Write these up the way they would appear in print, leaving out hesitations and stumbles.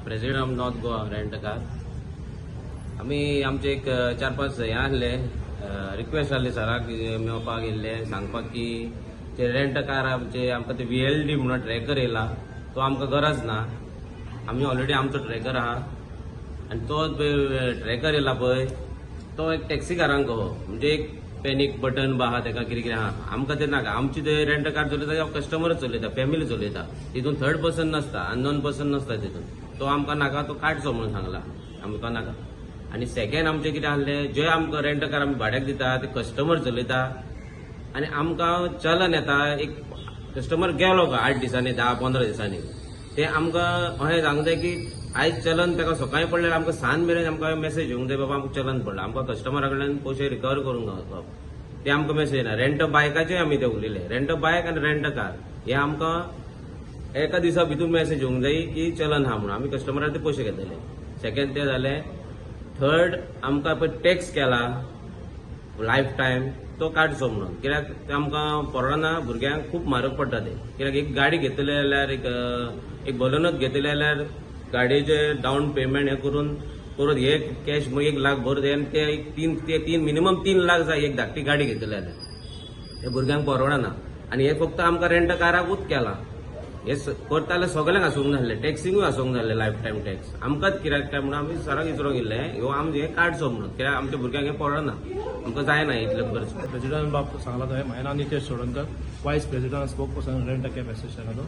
President of north Goa rent car. आमी आमचे एक 4-5 हे आहले रिक्वेस्ट आहली सराक मेळपाक येयल्ले सांगपाक की ते रेंट कार आमचे आमकां ते VLD म्हणून ट्रॅकर येयला तो आमकां गरज ना. आमी ऑलरेडी आमचो ट्रॅकर आहा आनी तो ट्रॅकर येयला पळय तो एक टॅक्सी कारांक कहो म्हणजे एक पॅनीक बटन आहा तेका कितें कितें आहा. आमकां ते नाका. आमची ते रेंट कार चलयता कस्टमरच चलयता फॅमिली चलयता. तितून थर्ड पर्सन नसता अननोन पर्सन नसता तितून. तो आमकां नाका तो काडचो म्हणून सांगला आमकां नाका. आनी सेकंड आमचें कितें आहलें जे आमकां रेंट कार आमी भाड्याक दिता ते कस्टमर चलयता आनी आमकां चलन येता एक कस्टमर गेलो का 8 दिसांनी 10-15 दिसांनी ते आमकां अशें सांगूंक जाय की आयज चलन ताका सकाळीं पडल्यार आमकां सांज मेरेन आमकां मेसेज येवंक जाय बाबा आमकां चलन पडला. आमकां कस्टमरा कडल्यान पयशे रिकवर करूंक गावता ते आमकां मेसेज येना. रेंट बायकाचे आमी ते उलयले रेंट बायक आनी रेंट कार हे आमकां एका दिसा भितर मेसेज येवंक जाय की चलन आहा म्हणून आमी कस्टमराक ते पयशे घेतले. सेकंड ते जालें. थर्ड आमकां पळय टॅक्स केला लायफ टायम तो काडचो म्हणून कित्याक ते आमकां परवडना. भुरग्यांक खूब म्हारग पडटा ते कित्याक एक गाडी घेतली जाल्यार एक बलूनच घेतले जाल्यार गाडयेचे डावन पेमेंट हे करून हे कॅश मग 1 लाख भर आनी ते तीन मिनिमम 3 लाख जाय एक धाकटी गाडी घेतली जाल्यार हे भुरग्यांक परवडना. आनी हे फक्त आमकां रेंट काराकूच केला. हे करता जाल्यार सगळ्यांक आसूंक नासलें टॅक्सिंगूय आसूंक नासलें लायफ टायम टॅक्स आमकांच कित्याक काय म्हणून आमी सराक विचारूंक गेल्ले ह्यो आमचे हे काडचो म्हणून कित्याक आमच्या भुरग्यांक हे परवडना आमकां जायना इतलें खर्च. प्रेसिडेंट बाब सांगला थंय म्हाजें नांव Nitesh Sodankar vice president spokesperson rent cab एसोसिएशनाचो.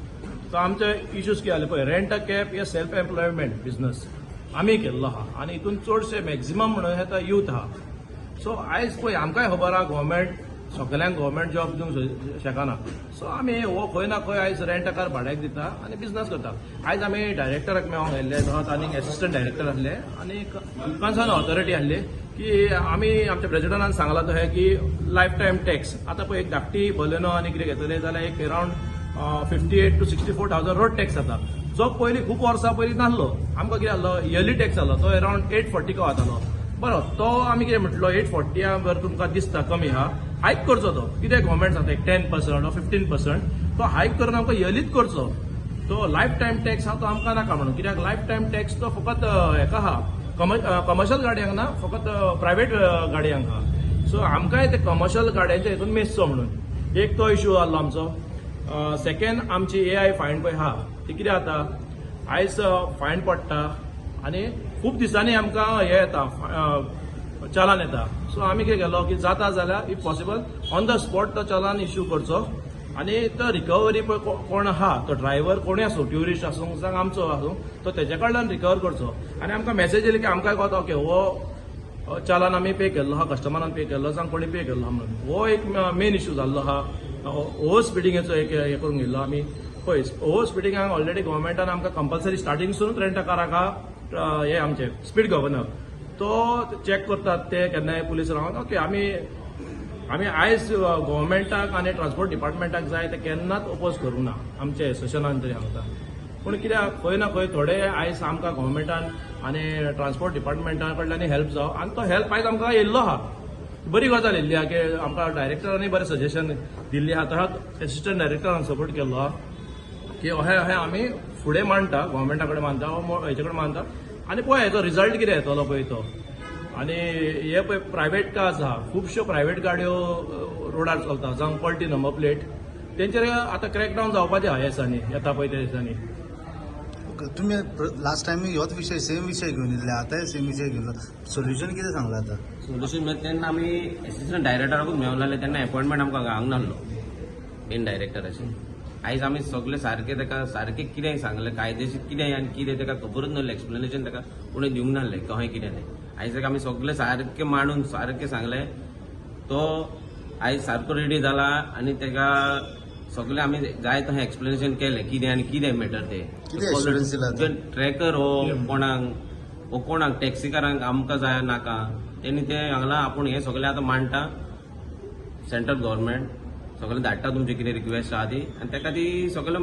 सो आमचे इश्यूज कितें जाले पळय रेंट कॅब हे सेल्फ एम्प्लॉयमेंट बिझनस आमी केल्लो आहा आनी हितून चडशे मॅक्झिमम म्हणून येता यूथ आहा. सो आयज पळय आमकांय खबर आहा गव्हर्मेंट सगळ्यांक गव्हर्मेंट जॉब दिवंक शकना. सो आमी हो खंय ना खंय आयज रेंट कार भाड्याक दिता आनी बिझनस करता. आयज आमी डायरेक्टराक मेळोंक गेल्ले दोगांत आनीक एसिस्टंट डायरेक्टर आसले आनी कन्सर्न ऑथॉरिटी आसली की आमी आमच्या प्रेसिडेंटान सांगला तशें की लायफ टायम टॅक्स आतां पळय एक धाकटी बलेनो आनी कितें घेतले जाल्यार एक अरावंड 58,000 to 64,000 रोड टॅक्स जाता जो पयलीं खूब वर्सां पयलीं नासलो. आमकां कितें जालो इयरली टॅक्स जालो तो अरावंड 840 को जातालो. बरो तो आमी कितें म्हटलो 840 जर तुमकां दिसता कमी आहा हायक करचो तो कितें गव्हर्मेंट सांगता एक 10% or 15% तो हायक करून आमकां इयरलीच करचो. तो लायफ टायम टॅक्स आहा तो आमकां नाका म्हणून कित्याक लायफ टायम टॅक्स तो फकत हेका आहा कमर्शियल गाडयांक ना फकत प्रायव्हेट गाडयांक आहा. सो आमकांय ते कमर्शियल गाडयांच्या हितून मेजचो म्हणून एक तो इश्यू जाल्लो आमचो. सेकंड आमची AI फायन पळय आहा ती कितें जाता आयज फायन पडटा आनी खूब दिसांनी आमकां हे येता चलान येता. सो आमी कितें केलो की जाता जाल्यार if possible on the spot तो चलान इश्यू करचो आनी तो रिकवरी पळय कोण आहा तो ड्रायव्हर कोणूय आसूं ट्युरिस्ट आसूं जावं आमचो आसूं तो तेजे कडल्यान रिकवर करचो. आनी आमकां मेसेज येयली की आमकां कळटा ओके हो चलान आमी पे केल्लो आहा कस्टमरान पे केल्लो जावं कोणी पे केल्लो म्हणून हो एक मेन इश्यू जाल्लो आहा. ओव्हर स्पिडींगेचो एक हे करून गेल्लो आमी पळय ओव्हर स्पिडींगाक ऑलरेडी गव्हर्मेंटान आमकां कंपल्सरी स्टार्टिंगसूनच रेंट काराक हे आमचे स्पीड गव्हर्नर तो चॅक करतात ते केन्नाय पुलीस रावन ओके आमी आयज गव्हर्मेंटाक आनी ट्रान्सपोर्ट डिपार्टमेंटाक जाय ते केन्नाच ओपोज करूंक ना आमच्या एसोसिएशनान तरी सांगता. पूण कित्याक खंय ना खंय थोडे आयज आमकां गव्हर्मेंटान आनी ट्रान्सपोर्ट डिपार्टमेंटा कडल्यान हेल्प जावं आनी तो हेल्प आयज आमकां येयल्लो आहा. बरी गजाल येयल्ली आहा की आमकां डायरेक्टरांनी बरें सजेशन दिल्ली आहा तसाच एसिस्टंट डायरेक्टरान सपोर्ट केल्लो आहा की अहें आमी फुडें मांडटा गव्हर्मेंटा कडेन मानता हेचे कडेन मानता आनी पळय हेचो रिजल्ट कितें येतलो पळय तो. आनी हे पळय प्रायव्हेट कार्स आहा खुबश्यो प्रायव्हेट गाडयो रोडार चलता जावं पलटी नंबर प्लेट तेंचेर आतां क्रॅकडावन जावपाचें आहा ह्या दिसांनी येता पळय त्या दिसांनी. तुम्ही लास्ट टायम होच विषय सेम विषय घेवन येयले आतांय सेम विषय घेवन सोल्युशन कितें सांगलां आतां सोल्युशन म्हणजे तेन्ना आमी एसिस्टंट डायरेक्टराकूच मेळनासले तेन्ना अपॉइंटमेंट आमकां गावंक नासलो मेन डायरेक्टराचे. आयज आमी सगळे सारके ताका सारकें कितें सांगलें कायदेशीर कितें आनी कितें ताका खबरच नासलें एक्सप्लेनेशन ताका कोणें दिवंक नासलें कशें कितें तें. आयज ताका आमी सगळे सारकें मांडून सारकें सांगलें तो आयज सारको रेडी जाला आनी ताका सगळे आमी जाय तशें एक्सप्लेनेशन केलें कितें आनी कितें मॅटर तें ट्रॅकर हो कोणाक टॅक्सीकारांक आमकां जाय नाका तेणी तें सांगलां आपूण हें सगळें आतां मांडटा सेंट्रल गव्हर्मेंट सगळें धाडटा तुमची कितें रिक्वेस्ट आहा ती आनी ताका ती सगळें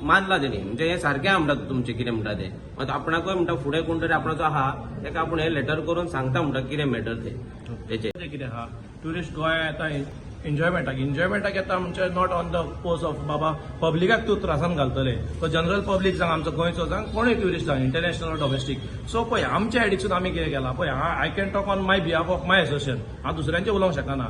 मानला तेणी म्हणजे हें सारकें म्हणटा तुमचें कितें म्हणटा तें. मात आपणाकूय म्हणटा फुडें कोण तरी आपणाचो आहा ताका आपूण हें लेटर करून सांगता म्हणटा कितें मॅटर तें तेचेर कितें आहा ट्युरिस्ट गोंया येता एन्जॉयमेंटाक येता म्हणजे not on the post of बाबा पब्लिकाक तूं त्रासान घालतले तो जनरल पब्लीक जावं आमचो गोंयचो जावं कोणूय ट्युरिस्ट जावं इंटरनॅशनल डोमेस्टीक सो पळय आमच्या एडिसून आमी कितें केलां पळय I can talk on my behalf of my association हांव दुसऱ्यांचे उलोवंक शकना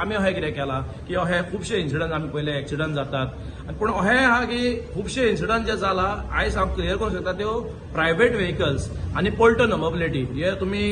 आमी अशें कितें केलां की अशे खुबशे इन्सिडंट आमी पयले एक्सिडंट जातात पूण अशें आहा की खुबशे इन्सिडंट जे जाला आयज हांव क्लियर करूंक शकता त्यो प्रायव्हेट व्हेकल्स आनी पोल्टो नंबर प्लेटी हे तुमी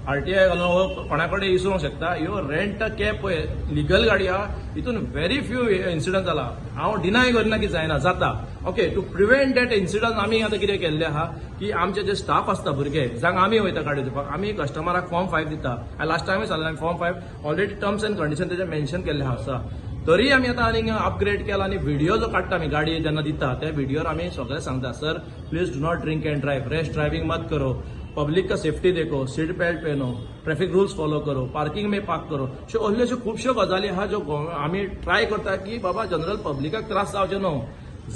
आरटीआय घालून कोणा कडेन विचारूंक शकता ह्यो रेंट अ कॅब पळय लिगल गाडी आहा हितून व्हेरी फ्यू इन्सिडंट जाला हांव डिनाय करना की जायना जाता okay to prevent that incident आमी आतां कितें केल्लें आहा की आमचे जे स्टाफ आसता भुरगे जांक आमी वयता गाडी दिवपाक आमी कस्टमराक फॉर्म 5 दिता लास्ट टायमूय सांगलें form 5 already terms end condition तेजे मेन्शन केल्ले आसा तरी आमी आतां आनीक अपग्रेड केला आनी व्हिडिओ जो काडटा आमी गाडी जेन्ना दिता त्या व्हिडिओर आमी सगळें सांगता sir please do not drink end drive rash driving मत करो पब्लिक का सेफ्टी देखो सीट बेल्ट पहनो ट्रैफिक रूल्स फॉलो करो पार्किंग में पार्क करो सो असल्यो खुबश्यो गजाली आहा ज्यो आमी ट्राय करता की बाबा जनरल पब्लिकाक त्रास जावचे न्हू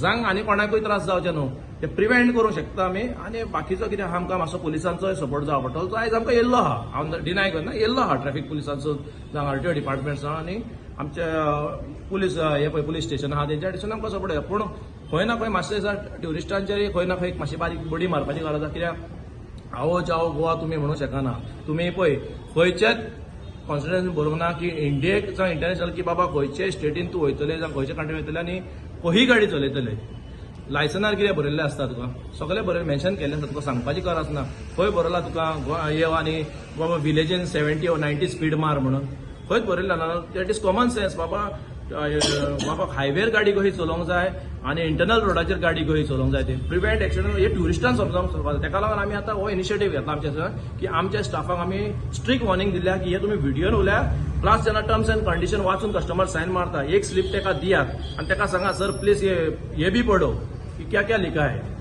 जांक आनी कोणाकूय त्रास जावचे न्हू ते प्रिव्हेंट करूंक शकता आमी आनी बाकीचो कितें आमकां मातसो पुलिसांचोय सपोर्ट जावं पडटलो तो आयज आमकां येयल्लो आहा हांव डिनाय करना येयल्लो आहा ट्रॅफिक पुलिसांचो जावं आरटीओ डिपार्टमेंट्सां आनी आमचे पुलीस हे पळय पुलीस स्टेशन आहा तेंच्या कडसून आमकां सपोर्ट येता पूण खंय ना खंय मातशें ट्युरिस्टांचेर खंय ना खंय मातशी बारीक बडी मारपाची गरज आसा कित्याक आवो जावो गोवा तुमी म्हणूंक शकना तुमी पळय खंयचेच कॉन्स्टिट्युएन्सी बरोवंक ना की इंडियेक जावं इंटरनॅशनल की बाबा खंयचे स्टेटीन तूं वयतले जावं खंयचे कंट्रीन वयतले आनी खंयी गाडी चलयतले लायसनार कितें बरयल्लें आसता तुका सगळें बरयलें मेन्शन केल्लें आसता तुका सांगपाची गरज ना खंय बरयला तुका येव आनी बाबा विलेजीन 70 or 90 स्पीड मार म्हणून खंयच बरयल्लें ना दॅट इज कॉमन सेन्स बाबा हायवेर गाडी कशी चलोवंक जाय आनी इंटरनल रोडाचेर गाडी कशी चलोवंक जाय ते प्रिव्हेंट एक्सिडंट हे ट्युरिस्टांक समजावंक जाय तेका लागून आमी आतां हो इनिशिएटीव घेतला आमच्या की आमच्या स्टाफाक आमी स्ट्रिक्ट वॉर्निंग दिल्या की हे तुमी व्हिडिओन उल्यार प्लस जेन्ना टर्म्स एंड कंडिशन वाचून कस्टमर सायन मारता एक स्लिप तेका दियात आनी तेका सांगा सर प्लीज ये भी पढो की क्या क्या लिखा है